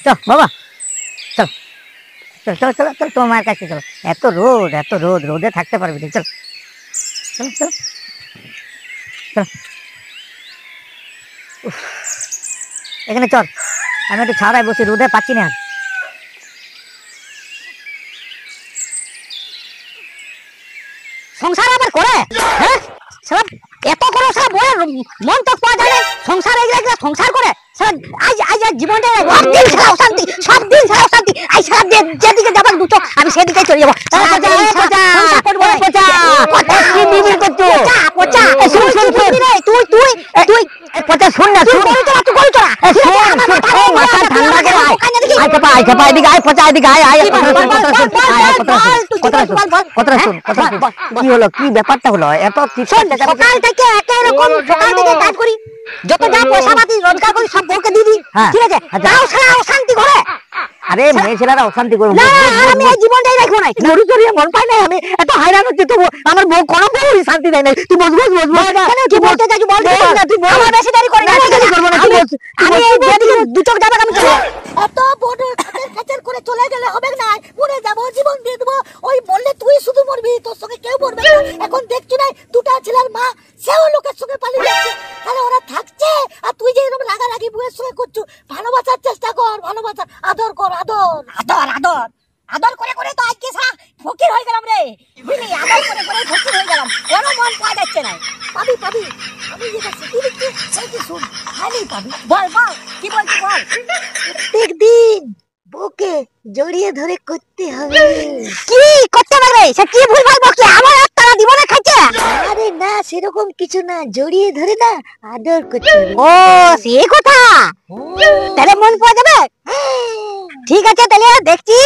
চল বাবা, চল চল চল চল চল তোমার মায়ের কাছে চলো। এত রোদ, এত রোদ, রোদে থাকতে পারবি না। চল চল চল চল। এখানে চল, আমি একটু ছাড়াই বসি, রোদে পাচ্ছি না। সংসার আবার করে, হ্যাঁ এত করে সব বলে মন তো পাওয়া যায় না। সংসার এগুলা সংসার করে আজ আজ জীবনটা দিন ছাড়া অশান্তি, সব দিন ছাড়া অশান্তি। আজ সারা যেদিকে যাবার দুটো আমি সেদিকে চলে যাবো। কি হলো, কি ব্যাপারটা হলো? এত সকাল থেকে একই রকম, সকাল থেকে কাজ করি, যত যা পয়সা পাতি রোজগার করি সব বউকে দিয়ে দিই, ঠিক আছে? তাও সারা অশান্তি করে। আরে মেয়ে ছেলেরা অশান্তি করবে না, আমি এই জীবনটাই রাখবো না। মরু চড়িয়ে মন পাই না, আমি এত হয়রান হচ্ছি, তবু আমার বউ কোনো বউ শান্তি দেয় না। তুই বস বস বস বস, কি বলতে চাইছি বল না। তুই আমার বেশি দেরি করি না, দেরি করব না। আমি যেদিকে দু চোখ যাবে আমি চলে। এত বড় খাতের খাতের করে চলে গেলে হবে না, মরে যাব, জীবন দিয়ে দেবো। ওই বললে তুই শুধু মরবি, তোর সঙ্গে কেউ মরবে না। এখন দেখছি না দুটা ছেলের মা, সেও লোকের সঙ্গে পালিয়ে যাচ্ছে, তাহলে ওরা থাকছে আর তুই যে এরকম রাগারাগি বউয়ের সঙ্গে করছো। ভালোবাসার চেষ্টা কর, ভালোবাসা, আদর কর, আদর আদর আদর আদর করে করে তো আজকে সারা ফকির হয়ে গেলাম রে, বুঝলি? আদর করে করে ফকির হয়ে গেলাম, কোনো মন পাওয়া যাচ্ছে না। পাবি পাবি, আমি যেটা শিখিয়ে দিচ্ছি সেইটি শুন, খালি পাবি। বল বল, কি বলছি বল। প্রত্যেকদিন বউকে জড়িয়ে ধরে করতে হবে। কি করতে পারবে? সে কি ভুল ভাল বকছে? আমার আর তারা দিব না খাইছে। আরে না, সেরকম কিছু না, জড়িয়ে ধরে না আদর করতে হবে। ও সেই কথা, তাহলে মন পাওয়া যাবে। ঠিক আছে, তাহলে দেখছি।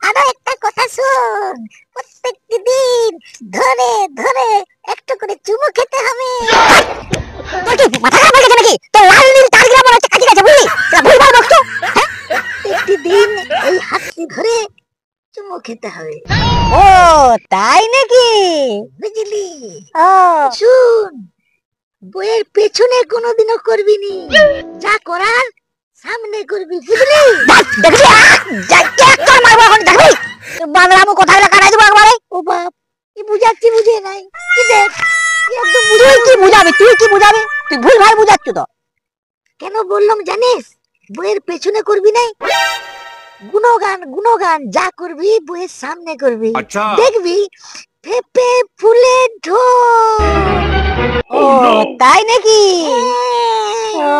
আরো একটা কথা শোন, প্রত্যেকদিন ধরে ধরে একটু করে চুমু খেতে হবে। তোর কি মাথা খারাপ হয়ে গেছে নাকি? তোর লাল নীল তারগুলা মনে হচ্ছে কাজে গেছে, বুঝলি? ভুল ভাল বকছো। প্রত্যেকদিন এই হাতটি ধরে চুমু খেতে হবে। ও তাই নাকি? বুঝলি? ও শুন, বইয়ের পেছনে কোনোদিনও করবি নি, যা করার সামনে করবি, বুঝলি? দেখবি একটা মারবো এখন, দেখবি বাংলামো কথাগুলো কাটাই দেবো একবারে। ও বাপ, কি বুঝাচ্ছি বুঝে নাই, কি দেখ একদম। তুই কি বুঝাবি? তুই কি বুঝাবি? তুই ভুল ভাল বুঝাচ্ছ তো। কেন বললাম জানিস? বইয়ের পেছনে করবি নাই, গুণগান গুণগান যা করবি বইয়ের সামনে করবি, দেখবি পেঁপে ফুলে ঢোল। ও তাই নাকি? ও